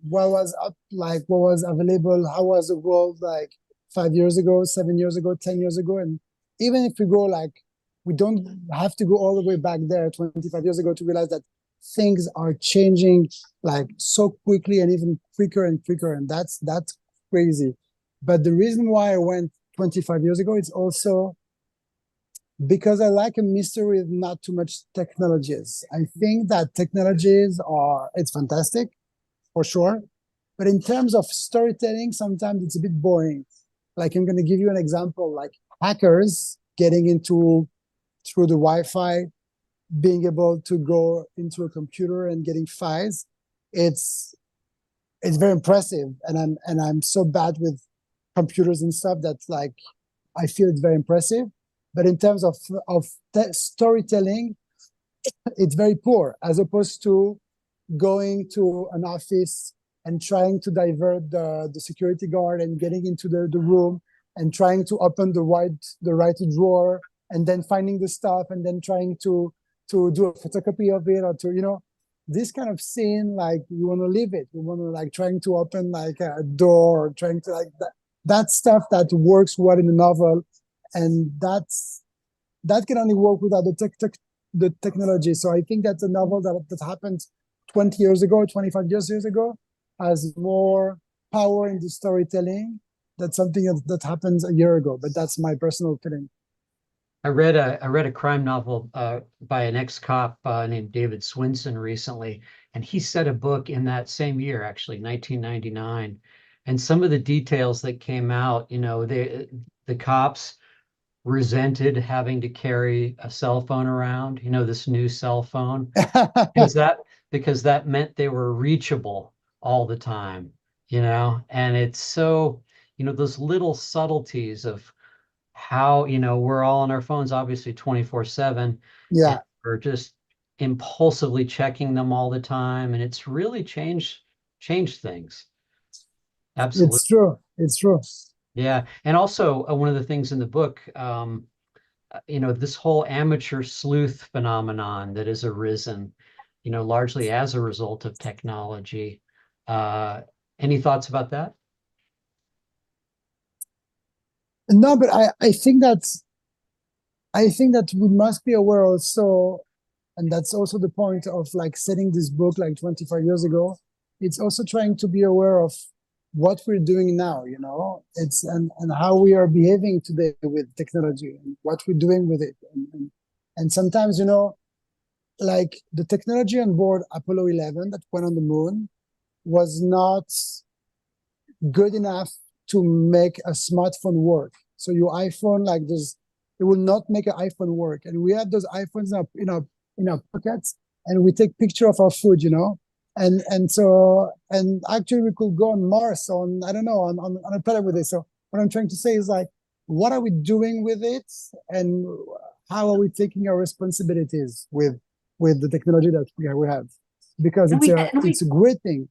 up, like what was available, how was the world like 5 years ago, 7 years ago, 10 years ago. And even if we go like, we don't have to go all the way back there 25 years ago to realize that things are changing like so quickly and even quicker and quicker. And that's crazy. But the reason why I went 25 years ago, it's also because I like a mystery with not too much technologies. I think that technologies it's fantastic for sure. But in terms of storytelling, sometimes it's a bit boring. Like I'm going to give you an example, like hackers getting into through the Wi-Fi, being able to go into a computer and getting files. It's very impressive. And I'm so bad with computers and stuff that's like, I feel it's very impressive. But in terms of storytelling, it's very poor, as opposed to going to an office and trying to divert the security guard and getting into the room and trying to open the right drawer and then finding the stuff and then trying to do a photocopy of it, or to, this kind of scene, like you want to leave it. You want to like trying to open like a door, or trying to like that stuff that works well in a novel. And that can only work without the technology. So I think that's a novel that happened 20 years ago, 25 years ago, has more power in the storytelling. That's something that happens a year ago, but that's my personal feeling. I read a crime novel by an ex-cop named David Swinson recently, and he set a book in that same year, actually, 1999. And some of the details that came out, the cops resented having to carry a cell phone around, this new cell phone, because that meant they were reachable all the time, and it's so, those little subtleties of how, we're all on our phones, obviously 24/7. Yeah. And we're just impulsively checking them all the time. And it's really changed things. Absolutely. It's true. Yeah. And also one of the things in the book, this whole amateur sleuth phenomenon that has arisen, largely as a result of technology. Any thoughts about that? No, but I think that we must be aware also, and that's also the point of like setting this book like 25 years ago. It's also trying to be aware of what we're doing now, it's and how we are behaving today with technology and what we're doing with it. And sometimes, like the technology on board Apollo 11 that went on the moon was not good enough to make a smartphone work. So your iPhone, like this, it will not make an iPhone work. And we have those iPhones in our pockets, and we take picture of our food, and actually we could go on Mars, on I don't know, on a planet with it. So what I'm trying to say is like, what are we doing with it, and how are we taking our responsibilities with the technology that we have? Because it's a great thing.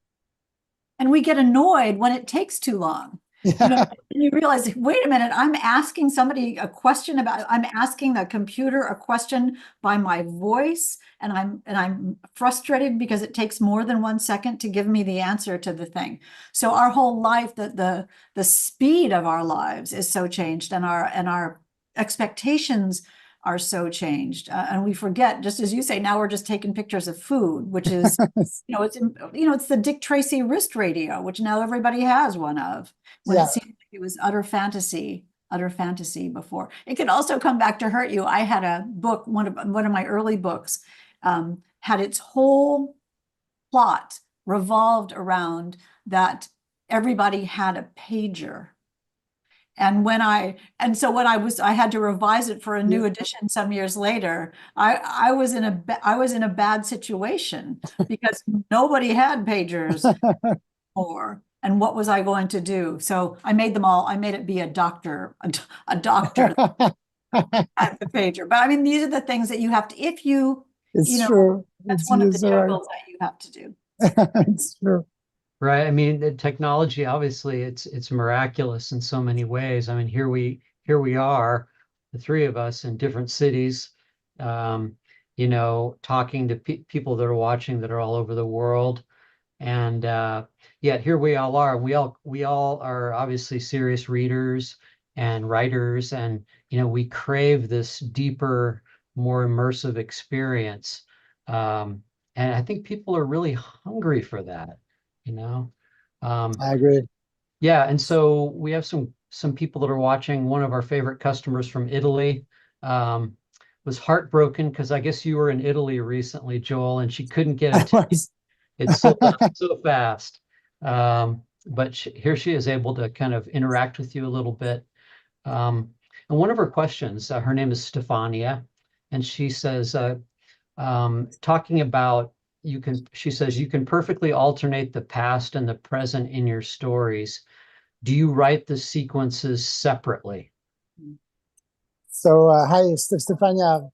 And we get annoyed when it takes too long. And you realize, wait a minute, I'm asking somebody a question I'm asking the computer a question by my voice, and I'm frustrated because it takes more than 1 second to give me the answer to the thing. So our whole life, the speed of our lives is so changed, and our expectations are so changed, and we forget, just as you say, now we're just taking pictures of food, which is, it's the Dick Tracy wrist radio, which now everybody has one of, when it seemed like it was utter fantasy before. It could also come back to hurt you. I had a book, one of my early books, had its whole plot revolved around that everybody had a pager. And I had to revise it for a new edition some years later. I was in a bad situation because nobody had pagers more. And what was I going to do? So I made it be a doctor at the pager. But I mean, these are the things that you have to, it's true. That's one of the juggles that you have to do. It's true. Right. I mean, the technology, obviously, it's miraculous in so many ways. I mean, here we are, the three of us in different cities, talking to people that are watching that are all over the world. And yet here we all are. We all are obviously serious readers and writers, and we crave this deeper, more immersive experience. And I think people are really hungry for that, you know. I agree. Yeah, and so we have some people that are watching. One of our favorite customers from Italy was heartbroken because I guess you were in Italy recently, Joel, and she couldn't get a I ticket. was. It's sold out so fast. But here she is able to kind of interact with you a little bit. And one of her questions, her name is Stefania, and she says, talking about she says, you can perfectly alternate the past and the present in your stories. Do you write the sequences separately? So, hi, Stefania.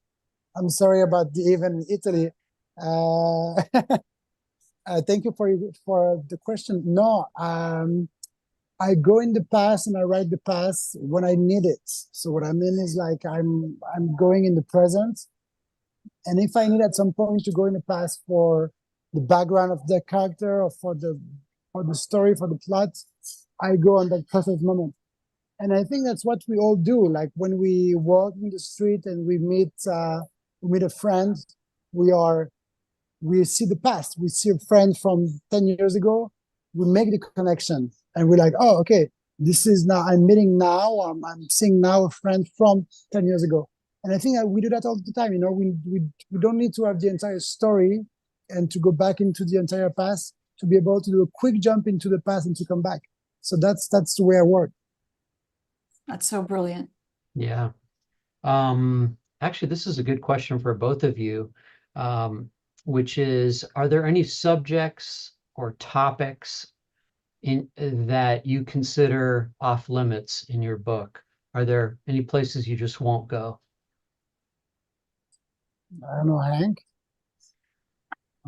I'm sorry about the even Italy. Uh, thank you for the question. No, I go in the past and I write the past when I need it. So what I mean is like I'm going in the present, and if I need at some point to go in the past for the background of the character or for the story, for the plot, I go on that present moment. And I think that's what we all do. Like when we walk in the street and we meet a friend, we see the past. We see a friend from 10 years ago. We make the connection, and we're like, oh, okay, this is now I'm meeting now. I'm seeing now a friend from 10 years ago. And I think that we do that all the time. We don't need to have the entire story and to go back into the entire past to be able to do a quick jump into the past and to come back. So that's the way I work. That's so brilliant. Yeah. Actually, this is a good question for both of you, which is, are there any subjects or topics that you consider off limits in your book? Are there any places you just won't go? I don't know, Hank.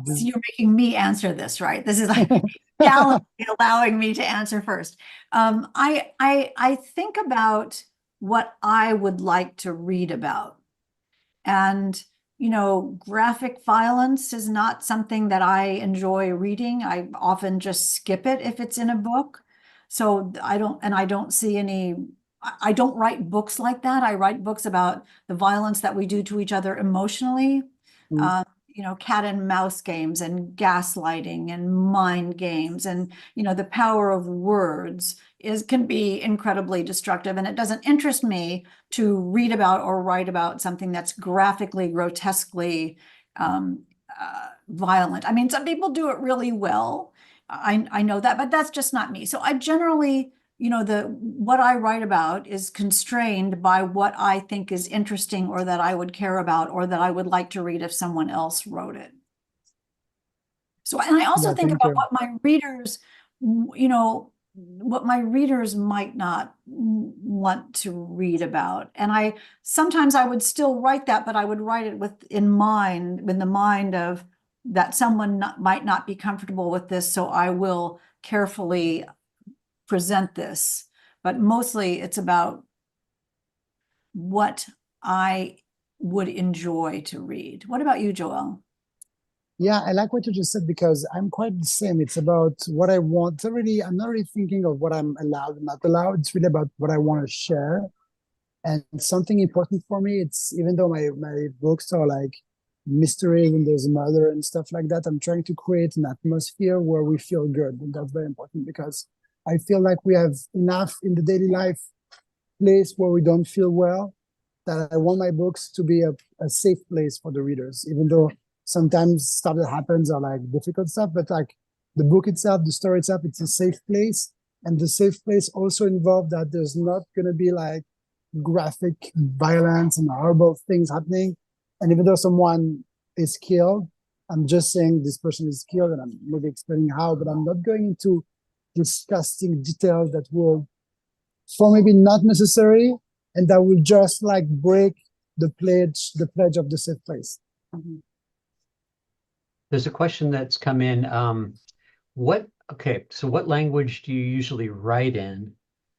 So you're making me answer this, right? This is like gallantly allowing me to answer first. I think about what I would like to read about. And, graphic violence is not something that I enjoy reading. I often just skip it if it's in a book. So I don't see I don't write books like that. I write books about the violence that we do to each other emotionally. Mm. Cat and mouse games and gaslighting and mind games and, the power of words can be incredibly destructive. And it doesn't interest me to read about or write about something that's graphically, grotesquely violent. I mean, some people do it really well. I know that, but that's just not me. So I generally, what I write about is constrained by what I think is interesting or that I would care about or that I would like to read if someone else wrote it. So, and I also Yeah, think thank about you. what my readers might not want to read about. And sometimes I would still write that, but I would write it with the mind of that someone might not be comfortable with this. So I will carefully present this, but mostly it's about what I would enjoy to read. What about you, Joel? Yeah, I like what you just said because I'm quite the same. It's about what I want. I'm not really thinking of what I'm allowed and not allowed. It's really about what I want to share. And something important for me, it's even though my books are like mystery and there's murder and stuff like that, I'm trying to create an atmosphere where we feel good. And that's very important because I feel like we have enough in the daily life place where we don't feel well, that I want my books to be a safe place for the readers, even though sometimes stuff that happens are like difficult stuff, but like the book itself, the story itself, it's a safe place. And the safe place also involved that there's not going to be like graphic violence and horrible things happening. And even though someone is killed, I'm just saying this person is killed and I'm maybe explaining how, but I'm not going into disgusting details that will, for maybe not necessary, and that will just like break the pledge of the safe place. Mhm. There's a question that's come in. So what language do you usually write in?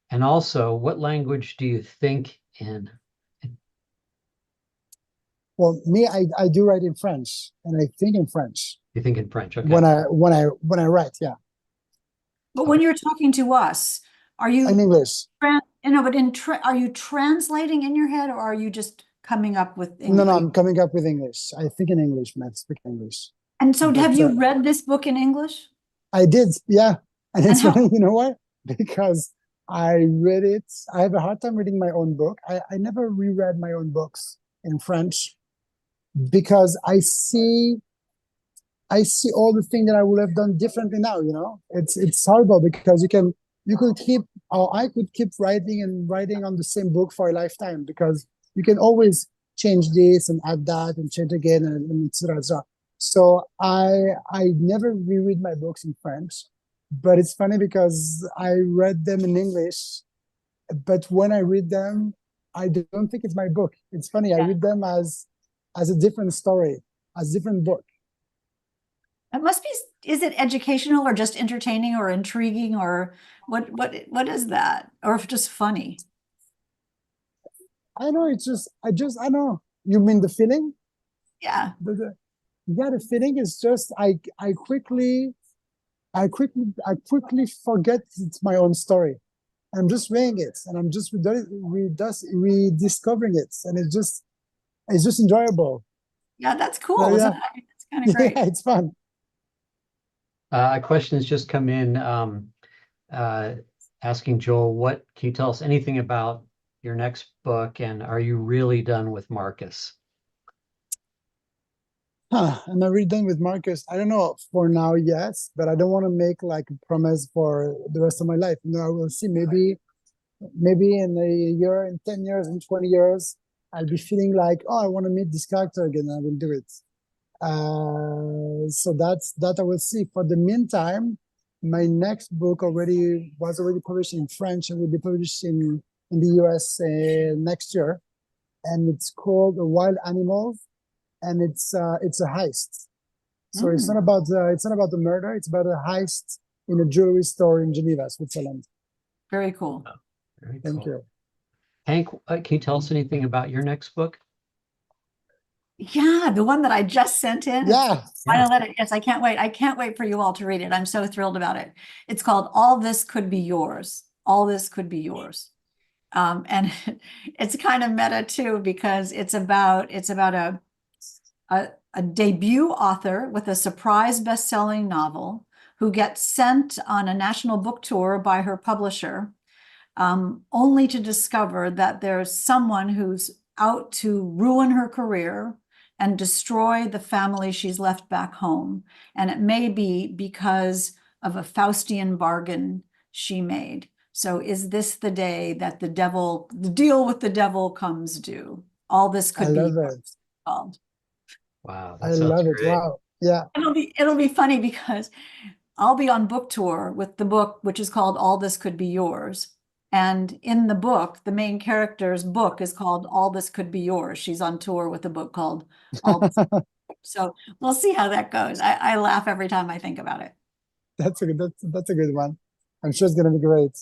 And also, what language do you think in? Well, me, I do write in French and I think in French. You think in French? Okay. when I write, yeah, But when you're talking to us, are in you, English. are you translating in your head, or are you just coming up with No, English? I'm coming up with English. I think in English, man, speak English. And so have But you read this book in English? I did, yeah. And it's And how- funny, you know why? Because I read it. I have a hard time reading my own book. I never reread my own books in French because I see all the things that I would have done differently now, you know? It's horrible because you could keep, or I could keep writing and writing on the same book for a lifetime because you can always change this and add that and change again and et cetera, et cetera. So I never reread my books in French, but it's funny because I read them in English, but when I read them, I don't think it's my book. It's funny, I Yeah. read them as a different story, as a different book. It must be, is it educational or just entertaining or intriguing, or what is that? Or just funny? I know I know. You mean the feeling? Yeah. Yeah, the feeling is just I quickly forget it's my own story. I'm just reading it and I'm just rediscovering it, and it's just enjoyable. Yeah, that's So cool, isn't yeah, it? I mean, it's kind of great. yeah, it's fun. A question has just come in asking Joel, what can you tell us anything about your next book, and are you really done with Marcus? Am I really done with Marcus? I don't know. For now, yes, but I don't want to make like a promise for the rest of my life. No, I will see. Maybe in a year, in 10 years, in 20 years, I'll be feeling like, oh, I want to meet this character again, and I will do it. So that I will see. For the meantime, my next book was already published in French and will be published in the US next year, and it's called Wild Animals, and it's a heist. So it's not about the murder; it's about a heist in a jewelry store in Geneva, Switzerland. Very cool. Very Thank cool. you. Hank, can you tell us anything about your next book? Yeah, the one that I just sent in. Yeah. Final letter. Yes, I can't wait. I can't wait for you all to read it. I'm so thrilled about it. It's called All This Could Be Yours. All This Could Be Yours. And it's kind of meta too, because it's about a debut author with a surprise best-selling novel who gets sent on a national book tour by her publisher, only to discover that there's someone who's out to ruin her career and destroy the family she's left back home. And it may be because of a Faustian bargain she made. So is this the day that the deal with the devil comes due? All this I could be love it. called. Wow, I that sounds love it. great. Wow. Yeah. It'll be funny because I'll be on book tour with the book, which is called All This Could Be Yours. And in the book, the main character's book is called All This Could Be Yours. She's on tour with a book called All This. So we'll see how that goes. I laugh every time I think about it. That's a good one. I'm sure it's gonna be great.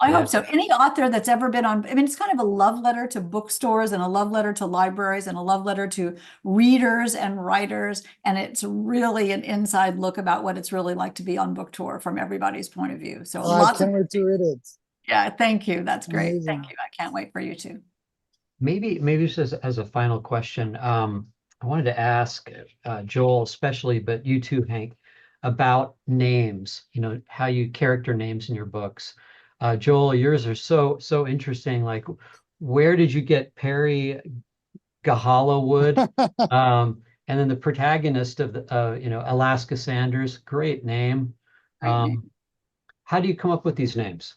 I Yeah. hope so. Any author that's ever been on, I mean, it's kind of a love letter to bookstores and a love letter to libraries and a love letter to readers and writers. And it's really an inside look about what it's really like to be on book tour from everybody's point of view. So Oh, I can't wait to read it. yeah, thank you. That's great. Amazing. Thank you. I can't wait for you to. Maybe just as a final question, I wanted to ask Joel especially, but you too, Hank, about names, how you character names in your books. Joel, yours are so interesting. Like, where did you get Perry Gahalowood? And then the protagonist of Alaska Sanders, great name. Great name. How do you come up with these names?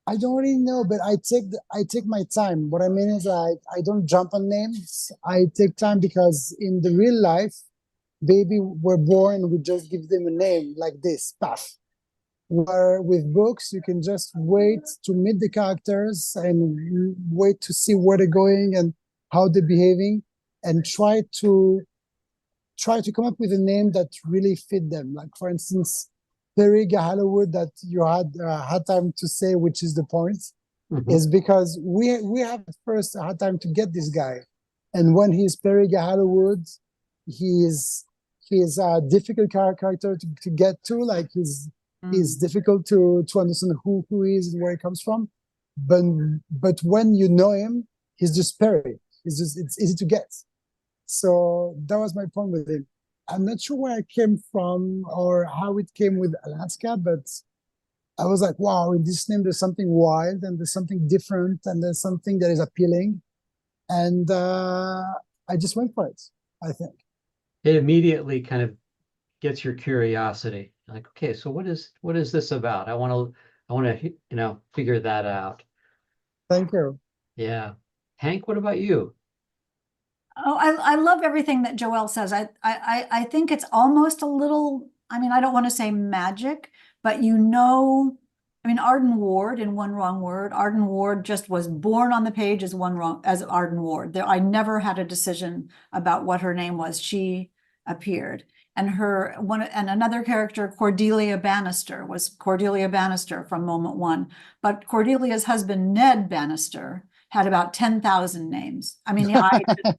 I don't really know, but I take my time. What I mean is I don't jump on names. I take time because in the real life, baby were born, we just give them a name like this, paf. Where with books, you can just wait to meet the characters and wait to see where they're going and how they're behaving, and try to come up with a name that really fit them. Like for instance, Perry Gahalowood, that you had time to say, which is the point, is because we have at first a hard time to get this guy, and when he's Perry Gahalowood, he he's a difficult character to get to. Like he's difficult to understand who he is and where he comes from. But when you know him, he's just Perry. It's easy to get. So that was my point with him. I'm not sure where I came from or how it came with Alaska, but I was like, wow, in this name there's something wild and there's something different and there's something that is appealing. And I just went for it, I think. It immediately kind of gets your curiosity. Like, okay, so what is this about? I want to, figure that out. Thank you. Yeah. Hank, what about you? Oh, I love everything that Joël says. I think it's almost a little, I mean, I don't want to say magic, but I mean, Arden Ward in One Wrong Word, Arden Ward just was born on the page as Arden Ward. I never had a decision about what her name was. She appeared. And another character, Cordelia Bannister, was Cordelia Bannister from Moment One. But Cordelia's husband, Ned Bannister, had about 10,000 names. I mean, I just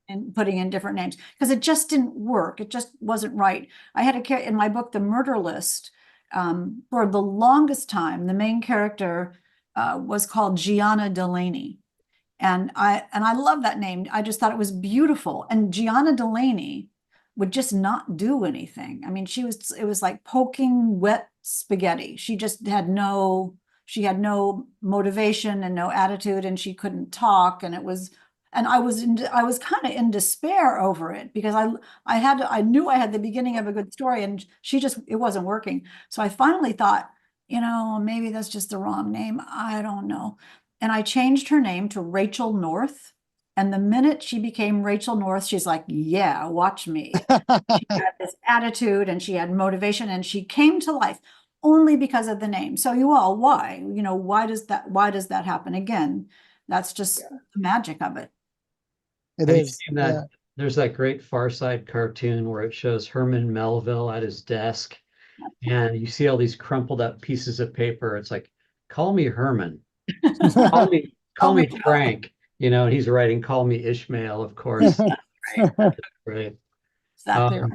kept putting in different names because it just didn't work. It just wasn't right. I had in my book, The Murder List, for the longest time, the main character was called Gianna Delaney. And I love that name. I just thought it was beautiful. And Gianna Delaney would just not do anything. I mean, it was like poking wet spaghetti. She had no motivation and no attitude, and she couldn't talk. And I was kind of in despair over it because I knew I had the beginning of a good story, and it wasn't working. So I finally thought, maybe that's just the wrong name. I don't know. And I changed her name to Rachel North. And the minute she became Rachel North, she's like, yeah, watch me. She had this attitude and she had motivation and she came to life only because of the name. So why? Why does that happen? Again, that's just the magic of it. It Have you is. seen that? Yeah. There's that great Far Side cartoon where it shows Herman Melville at his desk, and you see all these crumpled up pieces of paper. It's like, call me Herman, call me Frank. And he's writing, call me Ishmael, of course. Right. Exactly right.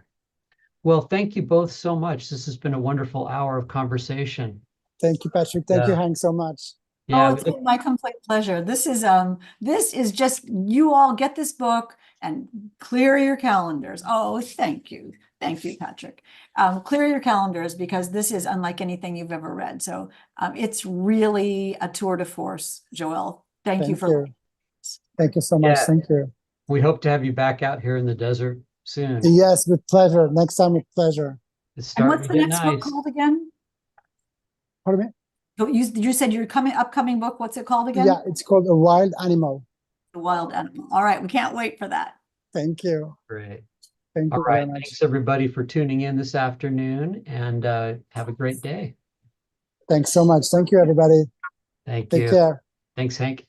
Well, thank you both so much. This has been a wonderful hour of conversation. Thank you, Patrick. Thank you, Hank, so much. Yeah, it's been my complete pleasure. This is just, you all get this book and clear your calendars. Oh, thank you. Thank you, Patrick. Clear your calendars because this is unlike anything you've ever read. So it's really a tour de force, Joël. Thank you. Thank you so much. Yeah. Thank you. We hope to have you back out here in the desert soon. Yes, with pleasure. Next time with pleasure. And what's the next book called again? Pardon me? So you said your upcoming book, what's it called again? Yeah, it's called A Wild Animal. The Wild Animal. All right, we can't wait for that. Thank you. Great. Thank you very much. Thanks everybody for tuning in this afternoon, and have a great day. Thanks so much. Thank you, everybody. Thank Take you. care. Thanks, Hank.